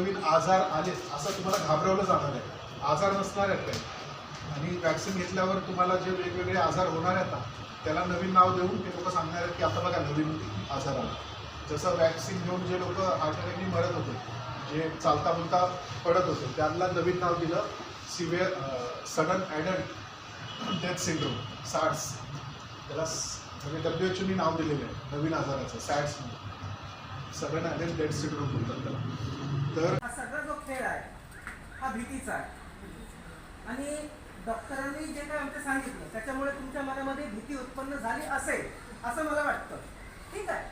नवीन आजार आले असं तुम्हाला घाबरवलं जाणार आहे. आजार नसणार आहेत काही, आणि वॅक्सिन घेतल्यावर तुम्हाला जे वेगवेगळे आजार होणार आहेत ना, त्याला नवीन नाव देऊन ते लोक सांगणार आहेत की आता बघा नवीन आजार आला. जसं वॅक्सिन घेऊन जे लोक हार्ट अटॅकनी मरत होते, जे चालता बोलता पडत होते, त्यांना नवीन नाव दिलं severe sudden adult death syndrome, SADS. त्याला म्हणजे WHO नाव दिलेलं आहे नवीन आजाराचं, सॅड्स म्हणून, सडन ॲडल्ट डेथ सिंड्रोम म्हणतात त्याला. तर हा सगळा जो खेळ आहे हा भीतीचा आहे, आणि डॉक्टरांनी जे काय आमचं सांगितलं त्याच्यामुळे तुमच्या मनामध्ये भीती उत्पन्न झाली असेल असं मला वाटतं. ठीक आहे,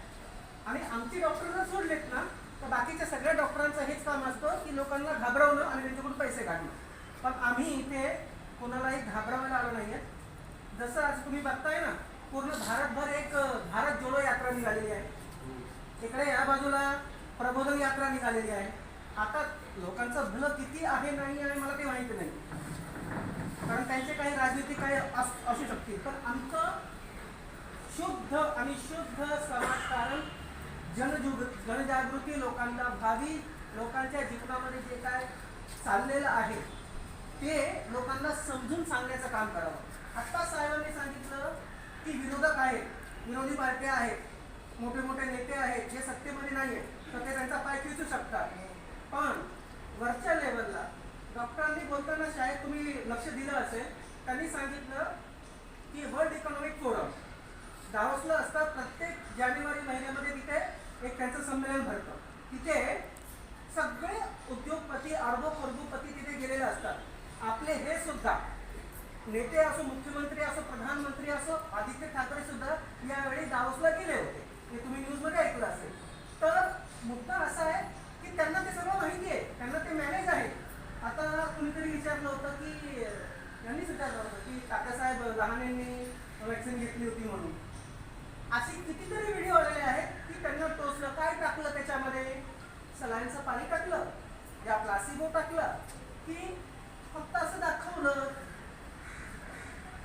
आणि आमची डॉक्टर जर सोडलेत ना तर बाकीच्या सगळ्या डॉक्टरांचं हेच काम असतं की लोकांना घाबरवणं आणि त्यांच्याकडून पैसे काढणं. पण आम्ही इथे कोणालाही घाबरवायला आलो नाही आहे. जसं आज तुम्ही बघताय ना, पूर्ण भारतभर एक भारत जोडो यात्रा निघालेली आहे. इकडे या बाजूला प्रबोधन यात्रा निघालेली आहे. आता लोकांचं भलं किती आहे नाही आहे मला ते माहिती नाही, कारण त्यांचे काही राजनीतिक काही असू शकतील. पण आमचं शुद्ध आणि शुद्ध समाजकारण, जनजागृती, लोकांना भावी लोकांच्या जीवनामध्ये जे काय चाललेलं आहे ते लोकांना समजून सांगण्याचं काम करावं. आत्ता साहेबांनी सांगितलं की विरोधक आहेत, विरोधी पार्ट्या आहेत, मोठे मोठे नेते आहेत जे सत्तेमध्ये नाही आहेत तर ते त्यांचा पाय खेचू शकतात. पण वरच्या लेवलला डॉक्टरांनी बोलताना शाळेत तुम्ही लक्ष दिलं असेल, त्यांनी सांगितलं की वर्ल्ड इकॉनॉमिक फोरम दावोसला असतात. प्रत्येक जानेवारी महिन्यामध्ये तिथे एक त्यांचं संमेलन भरतं. तिथे सगळे उद्योगपती, अरबोपती तिथे गेलेले असतात. आपले हे सुद्धा नेते असो, मुख्यमंत्री असो, प्रधानमंत्री असो, आदित्य ठाकरे सुद्धा यावेळी दावोसला गेले होते. हे तुम्ही न्यूजमध्ये ऐकलं असेल. तर मुद्दा असा आहे की त्यांना ते सगळं माहिती आहे, त्यांना ते मॅनेज आहे. आता कुणीतरी विचारलं होतं की, यांनीच विचारलं होतं की काकासाहेब लहानेंनी वॅक्सिन घेतली होती म्हणून. अशी कितीतरी व्हिडिओ आलेले आहेत की त्यांना टोचलं. काय टाकलं त्याच्यामध्ये? सलाईनचं पाणी टाकलं, या प्लासिबो टाकलं, की फक्त असं दाखवलं.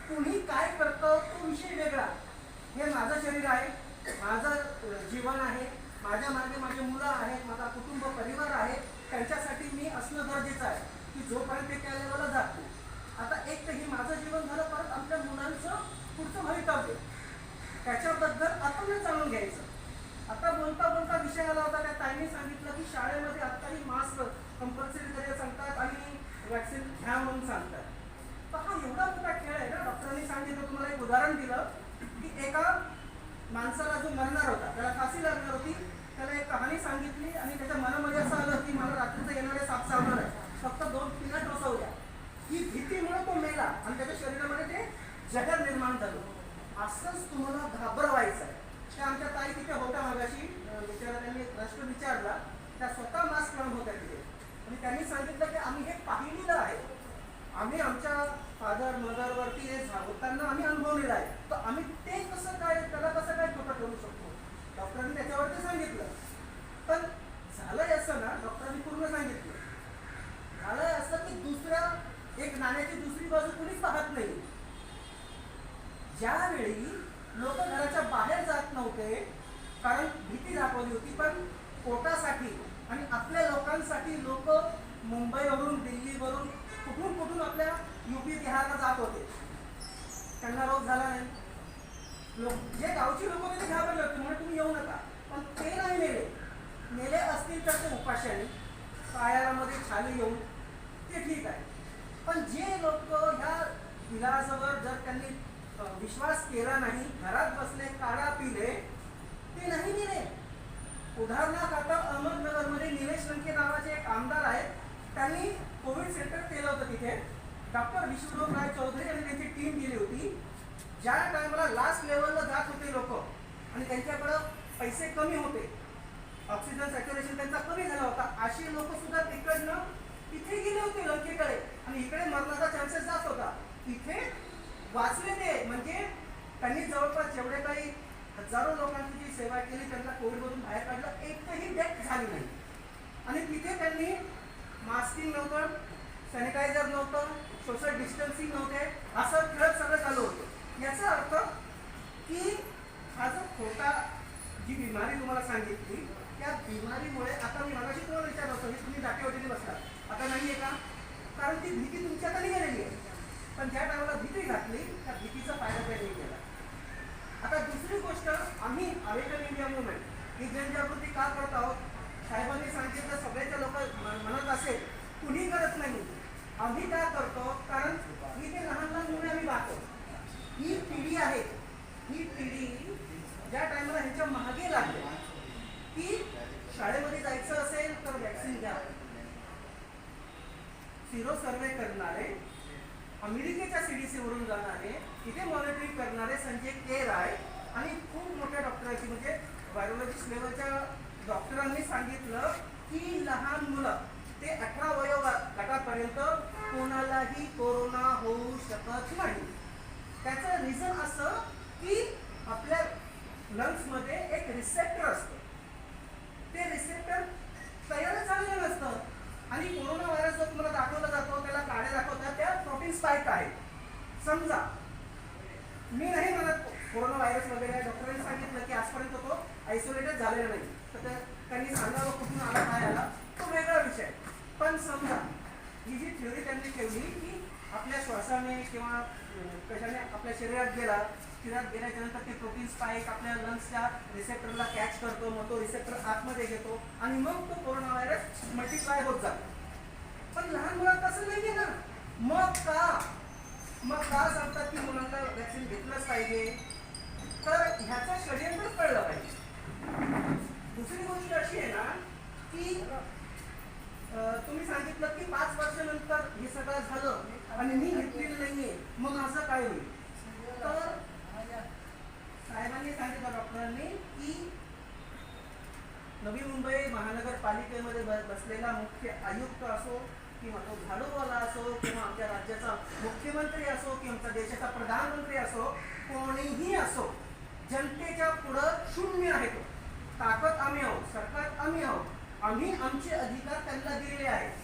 कुणी काय करतं तो विषय वेगळा. हे माझं शरीर आहे, माझं जीवन आहे, माझ्या मागे माझे मुलं आहेत, माझा कुटुंब परिवार आहे, त्यांच्यासाठी मी असणं गरजेचं आहे की जोपर्यंत ते त्या लेवलला जातो. आता एक तर हे माझं जीवन झालं, परत आपल्या मुलांचं पुढचं भवितव्य, त्याच्याबद्दल आपण जाणून घ्यायचं. आता बोलता बोलता विषय आला होता, त्या ताईंनी सांगितलं की शाळेमध्ये आत्ताही मास्क कंपल्सरी करायला सांगतात आणि वॅक्सिन घ्या म्हणून सांगतात. तर हा एवढा मोठा खेळ आहे ना. डॉक्टरांनी सांगितलं, तुम्हाला एक उदाहरण दिलं की एका माणसाला जो मरणार होता, त्याला फाशी लागणार होती, त्याला एक कहाणी सांगितली आणि त्याच्या मनामध्ये असं आलं की मला रात्रीचं येणारे साप चावणार आहे, फक्त 2 पिना टोचवल्या. ही भीतीमुळे तो मेला आणि त्याच्या शरीरामध्ये ते जहर निर्माण झालं. असंच तुम्हाला घाबरवायचं आहे. त्या आमच्या ताई तिथे होत्या मागाशी, त्यांनी प्रश्न विचारला, त्या स्वतः मास्क लावून होत्या तिथे, आणि त्यांनी सांगितलं की आम्ही हे पाहिलेलं आहे, आम्ही आमच्या फादर मदरवरती हे होताना आम्ही अनुभवलेलं आहे, तर आम्ही ते कसं काय, त्याला कसं काय खोटं करू शकतो. डॉक्टरांनी त्याच्यावरती सांगितलं. पण झालंय असं ना, डॉक्टरांनी पूर्ण सांगितलं, झालंय असं की दुसऱ्या एक नाण्याची दुसरी बाजू कुणीच पाहत नाही. ज्यावेळी लोक घराच्या बाहेर जात नव्हते कारण भीती दाखवली होती, पण पोटासाठी आणि आपल्या लोकांसाठी लोक मुंबईवरून, दिल्लीवरून, कुठून कुठून आपल्या UP बिहारला जात होते. त्यांना रोग झाला नाही. जे गावची लोक होते ते घाबरले होते, म्हणून तुम्ही येऊ नका. पण ते नाही नेले असतील तर ते उपाशाने पायामध्ये छाली येऊन ते ठीक आहे. पण जे लोक ह्या इलाजावर जर त्यांनी विश्वास केला नाही, घरात बसले, काढा पिले, ते नाही नेले. उदाहरणार्थ आता अहमदनगरमध्ये निलेश लंके नावाचे एक आमदार आहेत, त्यांनी कोविड सेंटर केलं होतं. तिथे डॉक्टर विश्वरूप राय चौधरी आणि त्यांची टीम गेली होती. ज्या टायमाला लास्ट लेवलला जात होते लोक आणि त्यांच्याकडं पैसे कमी होते, ऑक्सिजन सॅच्युरेशन त्यांचा कमी झाला होता, अशी लोक सुद्धा तिकडनं तिथे गेले होते लंकेकडे, आणि इकडे मरणाचा चान्सेस जास्त होता. तिथे वाचले ते, म्हणजे त्यांनी जवळपास जेवढे काही हजारो लोकांची जी सेवा केली, त्यांना कोविडमधून बाहेर काढलं, एकही डेथ झाली नाही. आणि तिथे त्यांनी मास्किंग नव्हतं, सॅनिटायझर नव्हतं, सोशल डिस्टन्सिंग नव्हते, असं खेळत सगळं चालू होतं. याचा अर्थ की हा जो खोटा जी बिमारी तुम्हाला सांगितली, त्या बिमारीमुळे, आता मी मगाशी तुम्हाला विचारलं होतं, हे तुम्ही असतात. आता नाही आहे का? कारण ती भीती तुमची आता निघालेली आहे. पण ज्या टायमाला भीती घातली त्या भीतीचा फायदा त्यांनी केला. आता दुसरी गोष्ट, आम्ही अवेकन इंडिया मुवमेंट ही जनजागृती का करत आहोत? साहेबांनी सांगितलं सगळ्याच्या लोक म्हणत असेल, कुणी करत नाही. आम्ही काय करतो? कारण ही ते लहान लहान मुले आम्ही पाहतो. ही पिढी आहे, ही पिढी ज्या टायमाला ह्यांच्या मागे लागले की शाळेमध्ये जायचं असेल तर वॅक्सिन घ्या. सिरो सर्वे करणारे, अमेरिकेच्या CDC वरून जाणारे, इथे मॉनिटरिंग करणारे संजय के राय आणि खूप मोठ्या डॉक्टरांची म्हणजे व्हायरोलॉजिस्ट लेवलच्या डॉक्टरांनी सांगितलं की लहान मुलं ते 18 वयो गटापर्यंत कोणालाही कोरोना होऊ शकत नाही. त्याचं रिझन असं की आपल्या लंग्समध्ये एक रिसेप्टर असतं. ते रिसेप्टर तयार झालेलं नसतं आणि कोरोना व्हायरस जो तुम्हाला दाखवला जातो, त्याला काड्या दाखवतात, त्या प्रोटीन स्पाइक आहे. समजा मी नाही म्हणत कोरोना व्हायरस वगैरे, डॉक्टरांनी सांगितलं की आजपर्यंत तो आयसोलेटेड झालेला नाही, तर त्यांनी सांगावं कुठून आला काय आला तो वेगळा विषय. पण समजा ही जी थ्योरी त्यांनी ठेवली की आपल्या श्वासाने किंवा कशाने आपल्या शरीरात गेल्याच्या नंतर ते प्रोटीन स्पाइक आपल्या लंग्सच्या रिसेप्टरला कॅच करतो, मग तो रिसेप्टर आतमध्ये घेतो आणि मग तो कोरोना व्हायरस मल्टिप्लाय होत जातो. पण लहान मुलांना तसं नाही आहे ना. मग का सांगतात की मुलांना वॅक्सिन घेतलंच पाहिजे? तर ह्याचं षडयंत्र कळलं पाहिजे. दुसरी गोष्ट अशी आहे ना की तुम्ही सांगितलं की 5 वर्षानंतर हे सगळं झालं आणि मी घेतलेलं नाहीये, मग माझं काय होईल? तर साहेबांनी सांगितलं, डॉक्टरांनी, की नवी मुंबई महानगरपालिकेमध्ये बसलेला मुख्य आयुक्त असो किंवा तो झाडूवाला असो किंवा आमच्या राज्याचा मुख्यमंत्री असो किंवा आमच्या देशाचा प्रधानमंत्री असो, कोणीही असो, जनतेच्या पुढं शून्य आहे. तो ताकद आम्ही आहोत, सरकार आम्ही आहोत. आम्ही आमचे अधिकार त्यांना दिलेले आहेत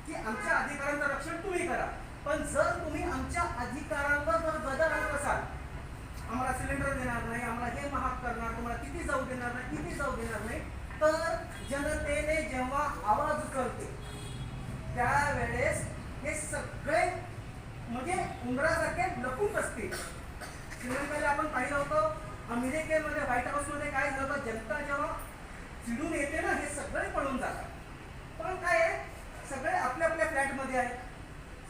की आमच्या अधिकारांचं रक्षण तुम्ही करा. पण जर तुम्ही आमच्या अधिकारांवर जर बदल आणत असाल, आम्हाला सिलेंडर देणार नाही, आम्हाला हे महाग करणार, तुम्हाला किती जाऊ देणार नाही, तर जनतेने जेव्हा आवाज उचलते त्यावेळेस हे सगळे म्हणजे उंदरासारखे लपून बसतील. श्रीलंकेला आपण पाहिलं होतं, अमेरिकेमध्ये व्हाईट हाऊसमध्ये काय झालं, जनता जेव्हा चिडून येते ना, हे सगळे पळून जातात. पण काय आहे, सगळे आपल्या आपल्या फ्लॅटमध्ये आहेत,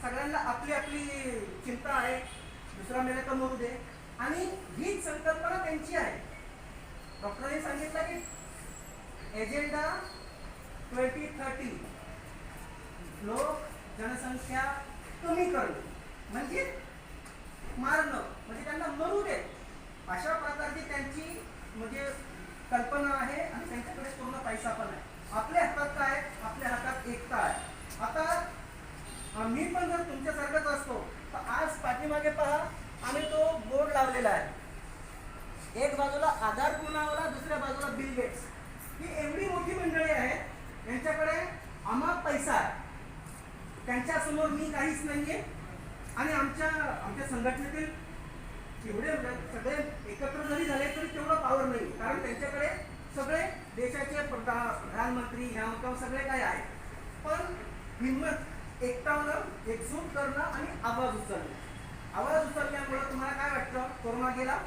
सगळ्यांना आपली आपली चिंता आहे, दुसरा मेला तर मरू दे, आणि हीच संकल्पना त्यांची आहे. डॉक्टरांनी सांगितलं की एजेंडा 2030 लोक जनसंख्या कमी करणं म्हणजे मारणं, म्हणजे त्यांना मरू दे, अशा प्रकारची त्यांची म्हणजे कल्पना आहे. आणि त्यांच्याकडे पूर्ण पैसा पण आहे. आपल्या हातात काय? आपल्या हातात एकता आहे. आता आम्ही पण जर तुमच्यासारखंच असतो तर आज पाठीमागे पहा, आम्ही तो बोर्ड लावलेला आहे. एक बाजूला आधार पुनावाला, दुसऱ्या बाजूला बिल गेट्स. ही एवढी मोठी मंडळी आहे, यांच्याकडे आम्हा पैसा आहे, त्यांच्यासमोर मी काहीच नाहीये. आणि आमच्या संघटनेतील एवढे सगळे एकत्र जरी झाले तरी तेवढं पॉवर नाही, कारण त्यांच्याकडे सगळे देशाचे प्रधानमंत्री ह्या सगळे काय आहे. पण हिंमत एकटावणं, एकजूट करणं आणि आवाज उचलल्यामुळे तुम्हाला काय वाटतं, कोरोना गेला?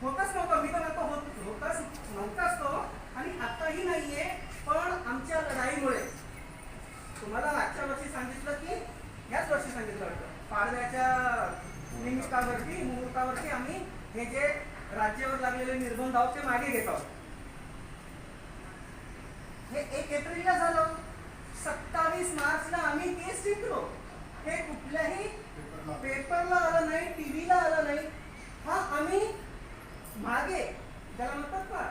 होतच नव्हतं, मी तर म्हणतो होतच नव्हताच तो, आणि आताही नाहीये. पण आमच्या लढाईमुळे, तुम्हाला मागच्या वर्षी सांगितलं की याच वर्षी सांगितलं होतं, पाडव्याच्या मुहूर्तावरती आम्ही हे जे राज्यावर लागलेले निर्बंध आहोत ते मागे घेत आहोत. हे 1 एप्रिलला झालं. 27 मार्चला आम्ही केस जिंकलो. हे कुठल्याही पेपरला आलं नाही, टीव्हीला आलं नाही. हा आम्ही मागे, ज्याला म्हणतात ना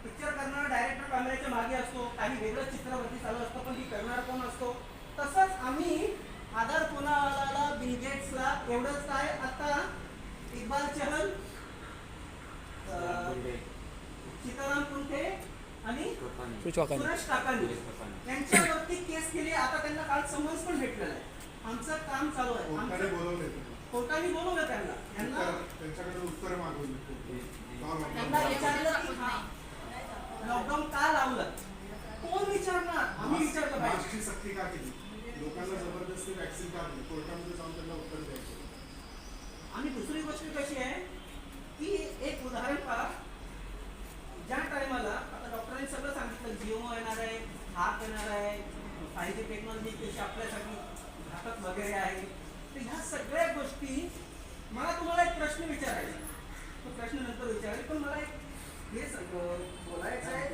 पिक्चर करणारा डायरेक्टर कॅमेऱ्याच्या मागे असतो, काही वेगळं चित्रवरती चालू असतं, पण ती करणार कोण असतो. तसंच आम्ही आधार पुनावाला, बिल गेट्सला एवढंच काय, आता इक्बाल चहल, सीताराम कुंटे आणि सुरेश काकांनी यांच्यावरती केस केली. आता त्यांना काल समन्स पण भेटलेलं आहे. आमचं काम चालू आहे. कोर्टाने बोलवलं त्यांना त्यांच्याकडे उत्तर मागवली. त्यांना विचारलं की लॉकडाऊन का लावलं, कोण विचारणार? आम्ही विचारलं का केली? लोकांना जबरदस्ती वॅक्सिन का दिली? कोर्टामध्ये जाऊन त्यांना उत्तर द्यायचे. आणि दुसरी गोष्ट कशी आहे की एक उदाहरण पहा, ज्या टायमाला आता डॉक्टरांनी सगळं सांगितलं, जीओमो येणार आहे, हात येणार आहे, 5G टेक्नॉलॉजी कशी आपल्यासाठी घातक वगैरे आहे, तर ह्या सगळ्या गोष्टी मला तुम्हाला एक प्रश्न विचारायचा, तो प्रश्न नंतर विचारेल, पण मला एक हे बोलायचं आहे.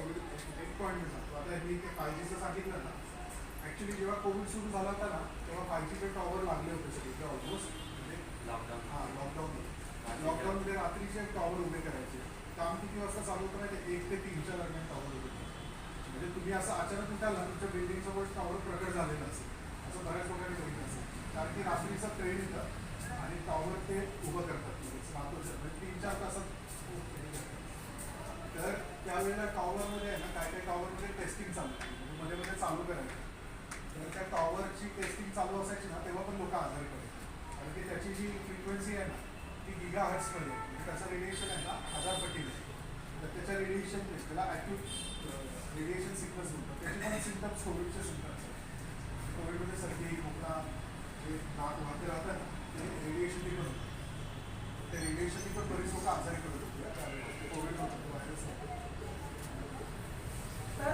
एक पॉईंट मी सांगतो. आता मी ते 5Gचं सांगितलं ना, ॲक्च्युली जेव्हा कोविड सुरू झाला होता ना, तेव्हा 5Gचे टॉवर लागले होते सगळीकडे ऑलमोस्ट. म्हणजे लॉकडाऊनमध्ये रात्रीचे टॉवर उभे करायचे. काम किती वाजता चालू होतं नाही, 1 ते 3च्या दरम्यान टॉवर उभे करायचे. म्हणजे तुम्ही असं अचानक उठाला तुमच्या बिल्डिंगसमोर टॉवर प्रकट झालेलं असेल, असं बऱ्याच लोकांनी बघितलं असेल. कारण की रात्रीचा ट्रेन येतं आणि टॉवर ते उभं करतात रात्रीचं, म्हणजे 3-4 तासात. तर त्यावेळेला टॉवरमध्ये आहे ना, काय टॉवरमध्ये टेस्टिंग चालू होती, म्हणजे मध्ये मध्ये चालू करायची. तर त्या टॉवरची टेस्टिंग चालू असायची ना, तेव्हा पण लोक आजारी पडायचे. कारण की त्याची जी फ्रिक्वेन्सी आहे ना, ती गिगाहर्ट्झमध्ये, म्हणजे त्याचं रेडिएशन आहे ना 1000 पटीने. तर त्याच्या रेडिएशन त्याला ॲक्यूट रेडिएशन सिक्वेन्स म्हणतात. त्याचे पण सिम्टम्स कोविडचे सिम्टम्स आहेत. कोविडमध्ये सर्दी, खोकला, जे नाक वाहते राहतात ना, ते रेडिएशननी पण होतं. त्या रेडिएशननी पण बरीच लोक आजारी पडत होते त्यावेळेला. ते कोविड होतं, व्हायरस होतं. तर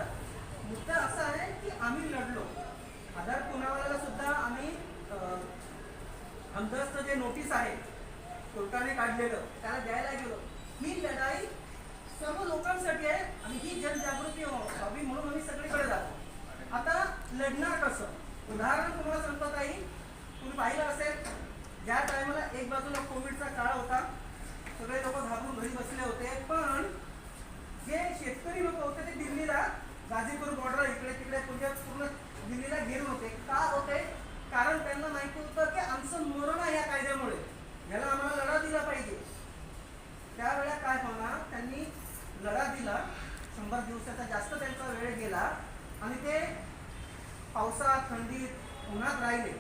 मुद्दा असा आहे की आम्ही लढलो. आधार पुनावाला सुद्धा आम्ही हमदस्त जे नोटीस आहे कोर्टाने काढलेलं त्याला द्यायला गेलो. ही लढाई सर्व लोकांसाठी आहे आणि ही जनजागृती व्हावी म्हणून आम्ही सगळीकडे जातो. आता लढणार कसं? उदाहरण तुम्हाला सांगतो ताई, तुम्ही पाहिलं असेल, ज्या टायमाला एक बाजूला कोविडचा काळ होता, सगळे लोक घाबरून घरी बसले होते, पण जे शेतकरी लोक होते ते दिल्लीला, गाझीपूर बॉर्डर इकडे तिकडे पूर्ण दिल्लीला घेऊन होते. का होते? कारण त्यांना माहिती होतं की आमचं मरण आहे या कायद्यामुळे, याला आम्हाला लढा दिला पाहिजे. त्यावेळेला काय होणार, त्यांनी लढा दिला, 100 दिवसाचा जास्त त्यांचा वेळ गेला आणि ते पावसात, थंडीत, उन्हात राहिले,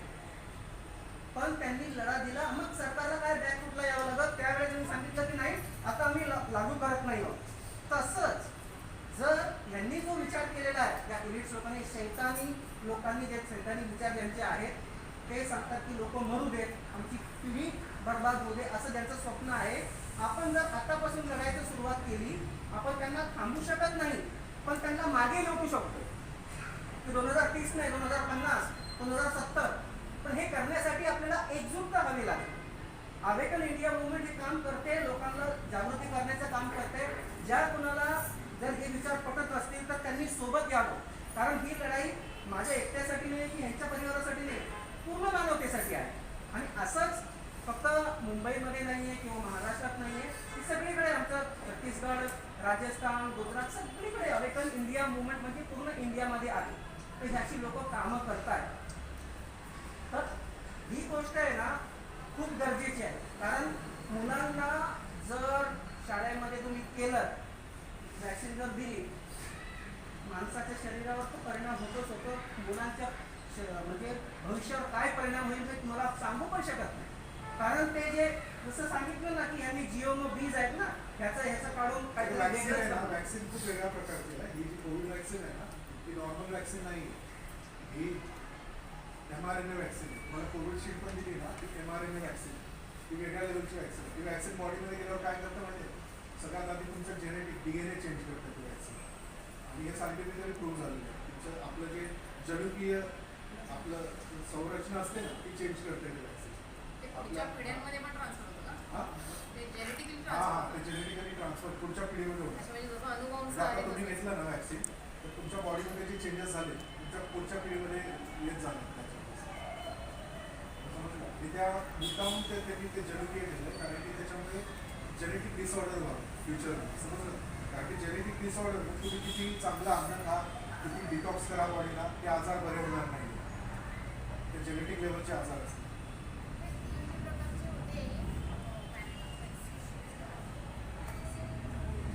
पण त्यांनी लढा दिला. मग सरकारला काय बॅकफुटला यावं लागत. त्यावेळेस त्यांनी सांगितलं की नाही, आता आम्ही लागू करत नाही आहोत. तसंच जर यांनी जो विचार केलेला आहे, या इलिट्स लोकांनी, शैतानी लोकांनी, जे शैतानी विचार ज्यांचे आहेत, ते सांगतात की लोक मरू देत, आमची पिढी बर्बाद होऊ दे, असं त्यांचं स्वप्न आहे. आपण जर आतापासून लढायची सुरुवात केली, आपण त्यांना थांबू शकत नाही, पण त्यांना मागे लोटू शकतो की 2030 नाही, 2050, 2070. पण हे करण्यासाठी आपल्याला एकजुटता हवी लागेल. अवेकन इंडिया मुवमेंट हे काम करते, लोकांना जागृती करण्याचं काम करते. ज्या कुणाला जर हे विचार पटत असतील तर त्यांनी सोबत यावं, कारण ही लढाई माझ्या एकट्यासाठी नाही की ह्यांच्या परिवारासाठी नाही, पूर्ण मानवतेसाठी आहे. आणि असंच फक्त मुंबईमध्ये नाही आहे किंवा महाराष्ट्रात नाही आहे, ही सगळीकडे, आमचं छत्तीसगड, राजस्थान, गुजरात, सगळीकडे अवेकन इंडिया मुवमेंट म्हणजे पूर्ण इंडियामध्ये आहे. तर ह्याची लोक कामं करतायत. तर ही गोष्ट आहे ना खूप गरजेची आहे, कारण मुलांना जर शाळेमध्ये तुम्ही केलं, वॅक्सिन जर दिली, माणसाच्या शरीरावर तो परिणाम होतोच होतो. मुलांच्या म्हणजे भविष्यावर काय परिणाम होईल ते तुम्हाला सांगू पण शकत नाही. कारण ते जे जसं सांगितलं ना की यांनी जीओमो बीज आहेत ना, ह्याचं काढून काहीतरी वेगळंच. वॅक्सिन खूप वेगळ्या प्रकारची आहे. ही जी कोविड वॅक्सिन आहे ना, ही नॉर्मल वॅक्सिन नाही, ही mRNA वॅक्सिन आहे. मला कोविडशील्ड पण दिली ना, ती mRNA वॅक्सिन, ही वेगळ्या लेवलची वॅक्सिन आहे. ती वॅक्सिन बॉडीमध्ये गेल्यावर काय करतं म्हणजे सगळ्यात आधी तुमचं जेनेटिक DNA चेंज करतं ती वॅक्सिन. आणि हे सायंटिफिकली प्रूव्ह झालेलं आहे. तुमचं आपलं जे जनुकीय आपलं संरचना असते ना, ती चेंज करते ती वॅक्सिन. पुढच्या पिढ्यांमध्ये पण ट्रान्सफर होतं का? ते जेनेटिकली हां, ट्रान्सफर ते जेनेटिकली ट्रान्सफर पुढच्या पिढीमध्ये होतं. म्हणजे जसं अनुवंश आता तुम्ही आहे घेतलं ना वॅक्सिन, तर तुमच्या बॉडीमध्ये जे चेंजेस झाले तुमच्या पुढच्या पिढीमध्ये येत जाणार त्याच्यामध्ये. त्या मुद्दाहून त्यांनी ते जनुकीय घेतलं, कारण की त्याच्यामध्ये जेनेटिक डिसऑर्डर व्हावं फ्युचरमध्ये, समजलं. कारण की जेनेटिक डिसऑर्डर तुम्ही किती चांगलं अन्न खा, किती डिटॉक्स करा बॉडीला, ते आजार बरे होणार नाही. ते जेनेटिक लेवलचे आजार असतात.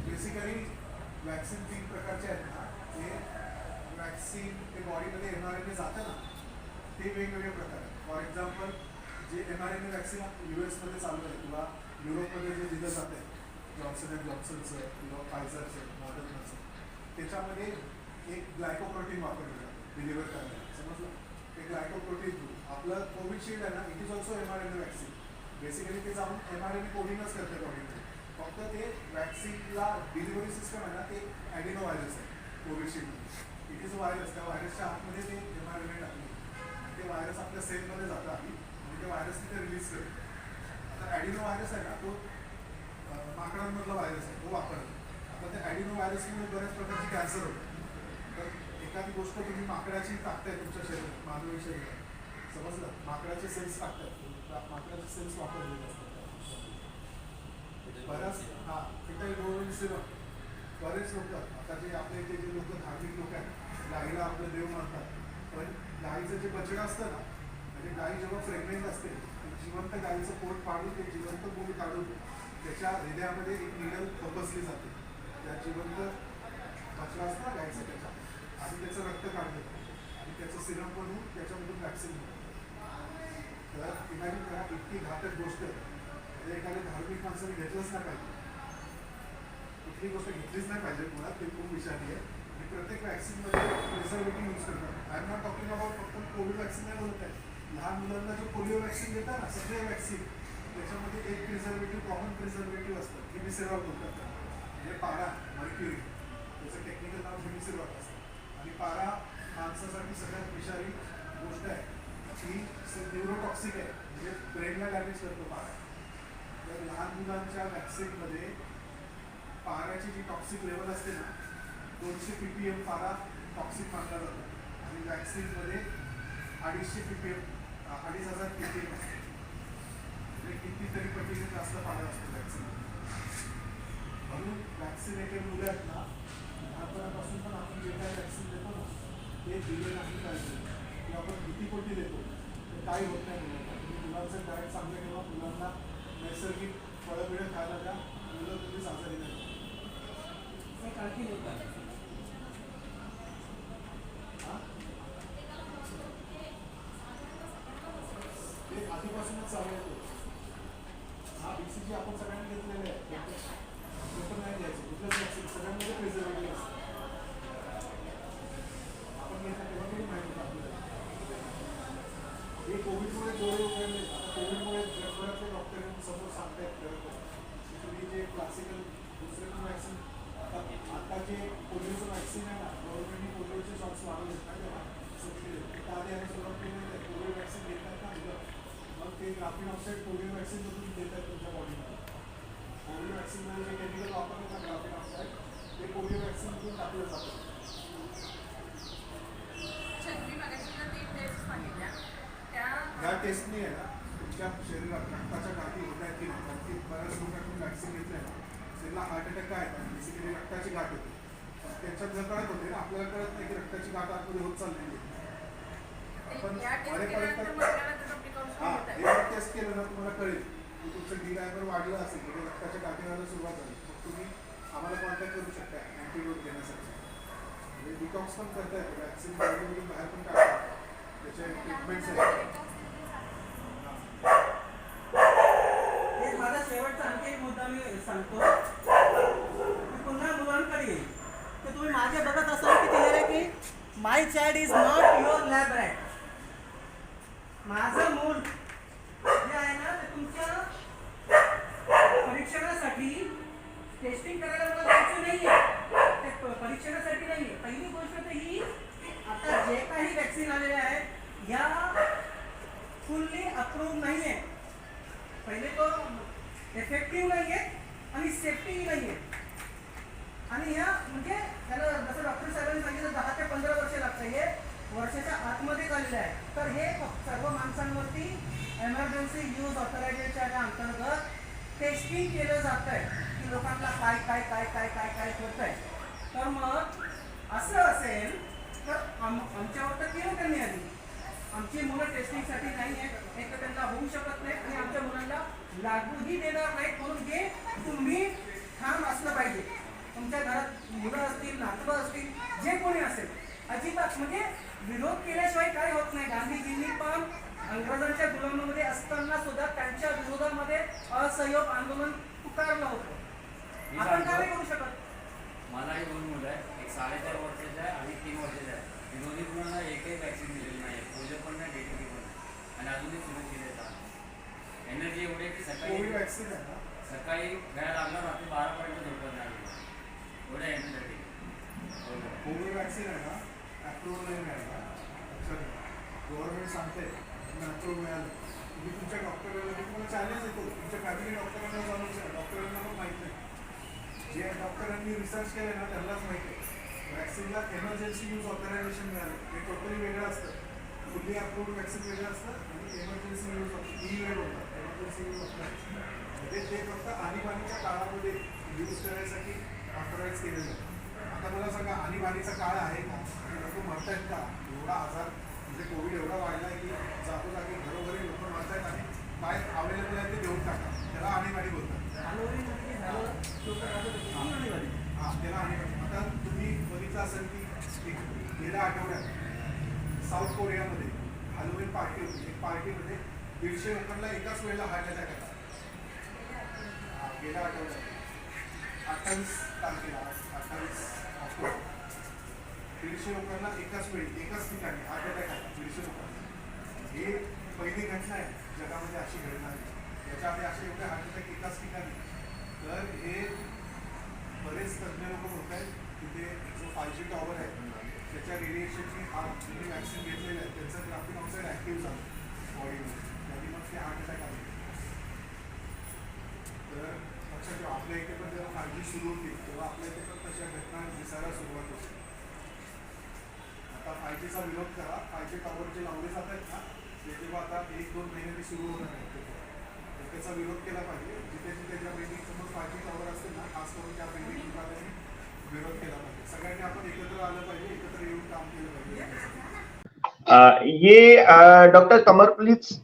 बेसिकली वॅक्सिन 3 प्रकारचे आहेत ना, ते वॅक्सिन ते बॉडीमध्ये mRNA जातं ना, ते वेगवेगळे प्रकार आहेत. फॉर एक्झाम्पल जे mRNA वॅक्सिन US मध्ये चालू आहे किंवा युरोपमध्ये जे दिलं जातं आहे, जॉन्सन अँड जॉन्सनचं किंवा फायझरचं, मॉडर्नाचं, त्याच्यामध्ये एक ग्लायकोप्रोटीन वापरलं जातं डिलिव्हर करण्याचं. समजलं ते ग्लायकोप्रोटीन ग्रुप आपलं कोविशिल्ड आहे ना it is also mRNA vaccine basically ते जाऊन mRNA कोडिंगच करते बॉडीमध्ये फक्त ते वॅक्सिनला डिलिव्हरी सिस्टम आहे ना ते ॲडिनो व्हायरस आहे Covishield it is a virus त्या व्हायरसच्या आतमध्ये ते mRNA टाकले आणि ते व्हायरस आपल्या सेलमध्ये जातं आधी आणि ते व्हायरस तिथे रिलीज करते आता ॲडिनो व्हायरस आहे ना तो माकडांमधला व्हायरस आहे तो वापरतो आता त्या ॲडिनो व्हायरसमुळे बऱ्याच प्रकारची कॅन्सर होते तर एखादी गोष्ट तुम्ही माकडाची टाकताय तुमच्या शरीरात मानवी शरीरात समजलं माकडाचे सेल्स टाकतात माकडाचे सेल्स वापरलेले असतात बऱ्याच हां फिटाईल गोल्डन सिरम बरेच लोक आता जे आपले इथे जे लोक धार्मिक लोक आहेत गाईला आपलं देव मानतात पण गाईचं जे बछडं असतं ना म्हणजे गाई जेव्हा प्रेग्नेंट असते जिवंत गाईचं पोट पाडून ते जिवंत मूल काढून त्याच्या हृदयामध्ये एक निडल बसली जाते त्या जिवंत बछडा असतं ना गाईचं त्याच्या आणि त्याचं रक्त काढलं जातं आणि त्याचं सिरम बनवून त्याच्यामधून वॅक्सिन होतं तर इमॅजिन करा इतकी घातक गोष्ट म्हणजे एखाद्या धार्मिक माणसाने घेतलंच नाही पाहिजे कुठली गोष्ट घेतलीच नाही पाहिजे मुळात ते खूप विषारी आहे आणि प्रत्येक वॅक्सिनमध्ये प्रिझर्वेटिव्ह यूज करतात I am not talking about फक्त कोविड वॅक्सिन नाही बोलत आहे लहान मुलांना जो पोलिओ वॅक्सिन देतात ना सगळे वॅक्सिन त्याच्यामध्ये एक प्रिझर्वेटिव्ह कॉमन प्रिझर्वेटिव्ह असतं हिमिसिरॉल बोलतात म्हणजे पारा मर्क्युरी त्याचं टेक्निकल नाव हिमिसिरॉल असतं आणि पारा माणसासाठी सगळ्यात विषारी गोष्ट आहे ती न्यूरोटॉक्सिक आहे म्हणजे ब्रेनला डॅमेज करतो पारा तर लहान मुलांच्या वॅक्सिनमध्ये पाऱ्याची जी टॉक्सिक लेवल असते ना 200 ppm पारा टॉक्सिक मानला जातो आणि वॅक्सिनमध्ये 250 ppm 2500 ppm असते म्हणजे कितीतरी पटीने जास्त पारा असतो वॅक्सिन म्हणून वॅक्सिनेटेड मुलं आहेत ना लहानपणापासून पण आपण जे काही वॅक्सिन देतो ना ते दिले नाही पाहिजे किंवा आपण कितीपोटी देतो ते काही होत नाही मुलांना तुम्ही मुलांचं डाएट चांगलं ठेवा मुलांना नैसर्गिक फळं बिळं खायला द्या मुलं तुम्हीच आजारी नाही एक आणखी होतं ते आधीपासूनच चालू होतो हा BCG आपण सगळ्यांनी घेतलेले आहे ते पण नाही द्यायचं कुठलंच वॅक्सिन सगळ्यांमध्ये प्रिझर्वेटिव्ह असतं आपण घेतलं तेव्हा तरी माहिती होतं आपल्याला हे कोविडमुळे डोळे उघडले आता कोविडमुळे जगभरातले डॉक्टर समोर सांगतायत की तुम्ही जे क्लासिकल दुसरे पण वॅक्सिन आता जे पोलिओचं वॅक्सिन आहे ना गव्हर्नमेंटने पोलिओचे शॉट्स लावले ना तेव्हा त्या आधी आम्ही सुरुवात केली नाही पोलिओ वॅक्सिन घेतात ना मुलं मग ते ग्राफीन ऑक्साईड पोलिओ वॅक्सिनमधून देतात तुमच्या बॉडीमध्ये पोलिओ वॅक्सिनमध्ये जे केमिकल वापरतात ना ग्राफीन ऑक्साईड ते पोलिओ वॅक्सिनमधून टाकलं जातं तुम्ही मगाशी ना 3 टेस्ट सांगितल्या या टेस्टने आहे ना तुमच्या शरीरात रक्ताच्या गाठी होत आहेत की नाही कारण की बऱ्याच लोकांनी वॅक्सिन घेतलं आहे ना त्यांना हार्ट अटॅक काय येतात बेसिकली रक्ताची गाठ होते त्याच्यात जर कळत होते ना आपल्याला कळत नाही की रक्ताची गाठ आतमध्ये होत चाललेली आपण हां हे टेस्ट केलं ना तुम्हाला कळेल की तुमचं D-डायमर वाढलं असेल म्हणजे रक्ताच्या गाठी व्हायला सुरुवात झाली मग तुम्ही आम्हाला कॉन्टॅक्ट करू शकता अँटीडोट घेण्यासाठी म्हणजे डिटॉक्स पण करता येतो वॅक्सिन बॉडीमधून बाहेर पण काढतात त्याचे ट्रीटमेंट्स आहेत एक माझा शेवटचा आणखी एक मुद्दा मी सांगतो मी पुन्हा मुलांकडे येईल तर तुम्ही मागे बघत असाल की ते लिहिलं की my child is not your lab rat माझं मूल जे आहे ना ते तुमच्या परीक्षणासाठी टेस्टिंग करायला मला जायचं नाही आहे ते परीक्षणासाठी नाही आहे पहिली गोष्ट तर ही आता जे काही वॅक्सिन आलेले आहेत ह्या फुल्ली अप्रूव्ह नाही आहे पहिले तो इफेक्टिव्ह नाही आहे आणि सेफ्टी नाही आहे आणि ह्या म्हणजे त्याला जसं डॉक्टर साहेबांनी सांगितलं 10 ते 15 वर्ष लागतं हे वर्षाच्या आतमध्ये झालेलं आहे तर हे सर्व माणसांवरती एमर्जन्सी यूज ऑथरायझेशनच्या अंतर्गत टेस्टिंग केलं जात आहे की लोकांना काय काय काय काय काय काय होत आहे तर मग असं असेल तर आमच्यावर तर केलं त्यांनी आधी आमची मुलं टेस्टिंगसाठी नाही आहेत एक तर त्यांना होऊ शकत नाही आणि आमच्या मुलांना लागूही देणार नाहीत म्हणून हे तुम्ही ठाम असलं पाहिजे तुमच्या घरात मुलं असतील नातवं असतील जे कोणी असेल अजिबात म्हणजे विरोध केल्याशिवाय काय होत नाही गांधीजींनी पण इंग्रजांच्या गुलामीमध्ये असताना सुद्धा त्यांच्या विरोधामध्ये असहयोग आंदोलन पुकारलं होतं आपण काय करू शकत मलाही 2 मुलं आहेत एक 4.5 वर्षाचा आहे आणि 3 वर्षाचा आहे दोन्ही मुलांना एक वॅक्सिन दिलेली अजूनही सुरू केले येतात एनर्जी एवढी आहे की कोविड वॅक्सिन आहे ना, सकाळी वेळा लागला रात्री 12पर्यंत झोपत नाही एवढ्या एनर्जेटिक कोविड वॅक्सिन आहे ना, अप्रूव्हल नाही मिळाला. लक्षात घ्या, गव्हर्नमेंट सांगते अप्रूव्ह मिळालं, तुम्ही तुमच्या डॉक्टरांना, मी तुम्हाला चॅलेंज देतो, तुमच्या फॅमिली डॉक्टरांना जाणून घ्या, डॉक्टरांना पण माहीत नाही. जे डॉक्टरांनी रिसर्च केलं ना त्यांनाच माहिती आहे. वॅक्सिनला एमर्जन्सी यूज ऑथरायझेशन मिळालं, हे टोटली वेगळं असतं. फुल्ली अप्रूव्ड वॅक्सिन वेगळं असतं आणि एमर्जन्सी यूज ई-वेड होतं, एमर्जन्सी यूज ऑथरायझेशन म्हणजे ते फक्त आणीबाणीच्या काळामध्ये यूज करायसाठी ऑथराईज केलेलं आहे. आता मला सांगा, आणीबाणीचा काळ आहे का? लोक मरत आहेत का? एवढा आजार म्हणजे कोविड एवढा वाढला आहे की जागोजागी घरोघरी लोक मरत आहेत आणि काय अवेलेबल आहे ते देऊन टाका, त्याला आणीबाणी बोलतात. हां, त्याला आणीबाणी. आता तुम्ही बघितलं असेल की गेल्या आठवड्यात साऊथ कोरियामध्ये हॅलोवीन पार्टी होती. एक पार्टीमध्ये 150 लोकांना एकाच वेळेला हार्ट अटॅक आला. गेल्या आठवड्यात 28 तारखेला 28 ऑक्टोबर 150 लोकांना एकाच वेळी एकाच ठिकाणी हार्ट अटॅक आला. 150 लोकांना. हे पहिली घटना आहे जगामध्ये अशी घडणार नाही. याच्या आधी असे एवढे हार्ट अटॅक एकाच ठिकाणी. तर हे बरेच तज्ज्ञ लोक होत आहेत तिथे जो 5G टॉवर आहे त्याच्या रेडिएशनची तुम्ही वॅक्सिन घेतलेलं आहे त्याचं ग्राफिन ऑक्साईड ॲक्टिव्ह झालं बॉडीमध्ये, त्याने मग ते हार्ट अटॅक आले. तर लक्षात ठेवा, आपल्या इथे पण जेव्हा 5G सुरू होती तेव्हा आपल्या इथे पण तशा घटना दिसायला सुरुवात होती. आता 5Gचा विरोध करा. 5G टॉवर जे लावले जात आहेत ना ते जेव्हा आता 1-2 महिन्यांनी सुरू होणार आहेत तर त्याचा विरोध केला पाहिजे. जिथे जिथे ज्या बिल्डिंग समोर 5G टॉवर असतील ना, खास करून त्या बिल्डिंग विभागाने विरोध केला पाहिजे. सगळ्यांनी आपण एकत्र आलं पाहिजे, एकत्र येऊन काम केलं पाहिजे. ये डॉक्टर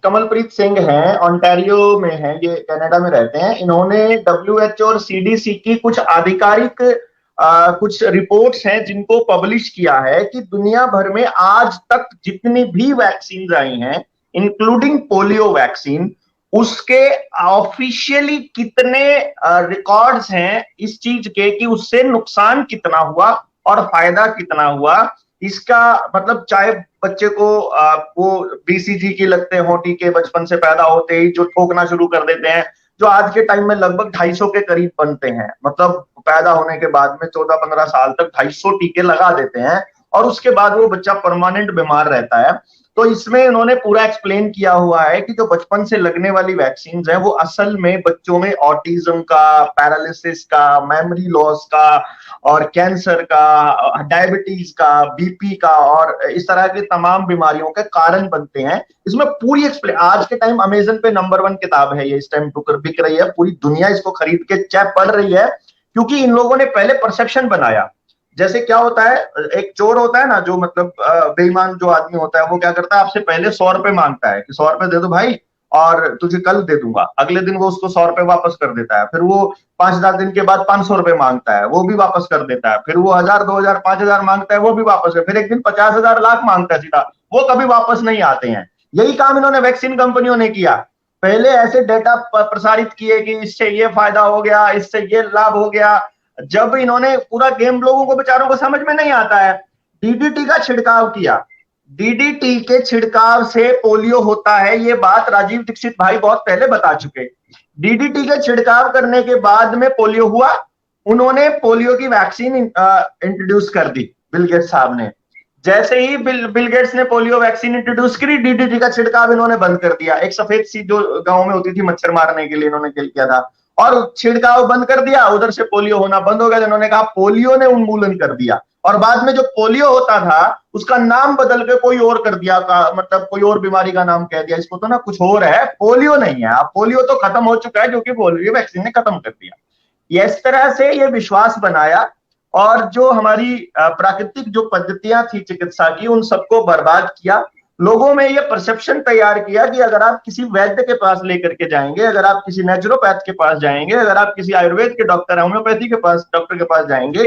कमलप्रीत सिंह हैं, ओंटारियो में हैं, ये कनाडा में रहते हैं. इन्होंने WHO और CDC की कुछ आधिकारिक कुछ रिपोर्ट्स हैं जिनको पब्लिश किया है कि दुनिया भर में आज तक जितनी भी वैक्सीन आई हैं, इंक्लूडिंग पोलियो वैक्सीन, उसके ऑफिशियली कितने रिकॉर्ड्स हैं इस चीज के कि उससे नुकसान कितना हुआ और फायदा कितना हुआ. इसका मतलब चाहे बच्चे को वो BCG की लगते हों टीके बचपन से पैदा होते ही जो ठोकना शुरू कर देते हैं, जो आज के टाइम में लगभग 250 के करीब बनते हैं, मतलब पैदा होने के बाद में 14-15 साल तक 250 टीके लगा देते हैं और उसके बाद वो बच्चा परमानेंट बीमार रहता है. तो इसमें उन्होंने पूरा एक्सप्लेन किया हुआ है कि जो बचपन से लगने वाली वैक्सीन है वो असल में बच्चों में ऑटिज्म का, पैरालिसिस का, मेमोरी लॉस का और कैंसर का, डायबिटीज का, बीपी का और इस तरह की तमाम बीमारियों के कारण बनते हैं. इसमें पूरी एक्सप्लेन, आज के टाइम अमेजन पे नंबर 1 किताब है ये, इस टाइम बिक रही है, पूरी दुनिया इसको खरीद के चाहे पढ़ रही है, क्योंकि इन लोगों ने पहले परसेप्शन बनाया. जैसे क्या होता है, एक चोर होता है ना, जो मतलब बेईमान जो आदमी होता है, वो क्या करता है, आपसे पहले 100 रुपए मांगता है कि 100 रुपए दे दो भाई और तुझे कल दे दूंगा. अगले दिन वो उसको 100 रुपए वापस कर देता है. फिर वो 5-10 दिन के बाद 500 रुपए मांगता है, वो भी वापस कर देता है. फिर वो 1000, 2000, 5000 मांगता है, वो भी वापस कर. फिर एक दिन 50,000 लाख मांगता है सीधा, वो कभी वापस नहीं आते हैं. यही काम इन्होंने वैक्सीन कंपनियों ने किया. पहले ऐसे डेटा प्रसारित किए कि इससे ये फायदा हो गया, इससे ये लाभ हो गया. जब इन्होंने पूरा गेम लोगों को बेचारों को समझ में नहीं आता है, DDT का छिड़काव किया. DDT के छिड़काव से पोलियो होता है, ये बात राजीव दीक्षित भाई बहुत पहले बता चुके. DDT के छिड़काव करने के बाद में पोलियो हुआ. उन्होंने पोलियो की वैक्सीन इंट्रोड्यूस कर दी बिल गेट्स साहब ने. जैसे ही बिल गेट्स ने पोलियो वैक्सीन इंट्रोड्यूस करी, DDT का छिड़काव इन्होंने बंद कर दिया. एक सफेद सी जो गांव में होती थी मच्छर मारने के लिए इन्होंने किया था, और छिड़काव बंद कर दिया. उधर से पोलियो होना बंद हो गया. इन्होंने कहा पोलियो ने उन्मूलन कर दिया, और बाद में जो पोलियो होता था उसका नाम बदल के कोई और कर दिया, मतलब कोई और बीमारी का नाम कह दिया. इसको तो ना कुछ और है, पोलियो नहीं है. पोलियो तो खत्म हो चुका है क्योंकि पोलियो वैक्सीन ने खत्म कर दिया. इस तरह से ये विश्वास बनाया, और जो हमारी प्राकृतिक जो पद्धतियां थी चिकित्सा की, उन सबको बर्बाद किया. लोगों में ये परसेप्शन तैयार किया कि अगर आप किसी वैद्य के पास लेकर के जाएंगे, अगर आप किसी नेचुरोपैथ के पास जाएंगे, अगर आप किसी आयुर्वेद के डॉक्टर, होम्योपैथी के पास डॉक्टर के पास जाएंगे,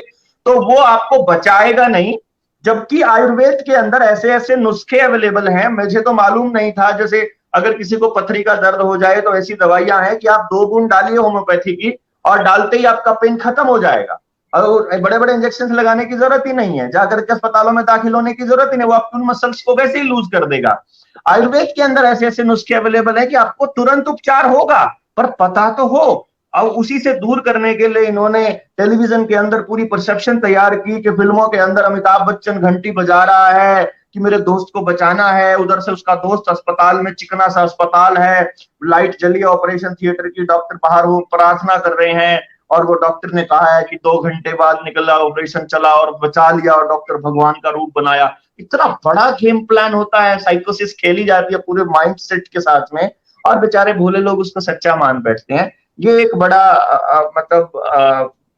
तो वो आपको बचाएगा नहीं. जबकि आयुर्वेद के अंदर ऐसे ऐसे नुस्खे अवेलेबल हैं, मुझे तो मालूम नहीं था. जैसे अगर किसी को पथरी का दर्द हो जाए तो ऐसी दवाइयां हैं कि आप 2 बूंद डालिए होम्योपैथी की और डालते ही आपका पेन खत्म हो जाएगा. और बड़े बड़े इंजेक्शन लगाने की जरूरत ही नहीं है, जाकर के अस्पतालों में दाखिल होने की जरूरत ही नहीं, वो आपके उन मसल्स को वैसे ही लूज कर देगा। आयुर्वेद के अंदर ऐसे ऐसे नुस्खे अवेलेबल है कि आपको तुरंत उपचार होगा, पर पता तो हो। और उसी से दूर करने के लिए इन्होंने टेलीविजन के अंदर पूरी परसेप्शन तैयार की कि फिल्मों के अंदर अमिताभ बच्चन घंटी बजा रहा है कि मेरे दोस्त को बचाना है, उधर से उसका दोस्त अस्पताल में, चिकना सा अस्पताल है, लाइट जली, ऑपरेशन थिएटर की, डॉक्टर बाहर वो प्रार्थना कर रहे हैं और वो डॉक्टर ने कहा है कि 2 घंटे बाद निकला, ऑपरेशन चला और बचा लिया और डॉक्टर भगवान का रूप बनाया। इतना बड़ा गेम प्लान होता है, साइकोसिस खेली जाती है पूरे माइंड सेट के साथ में, और बेचारे भोले लोग उसको सच्चा मान बैठते हैं। ये एक बड़ा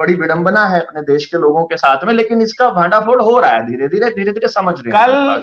बड़ी विडंबना है अपने देश के लोगों के साथ में, लेकिन इसका भांडाफोड़ हो रहा है, धीरे धीरे समझ रहे हैं। कल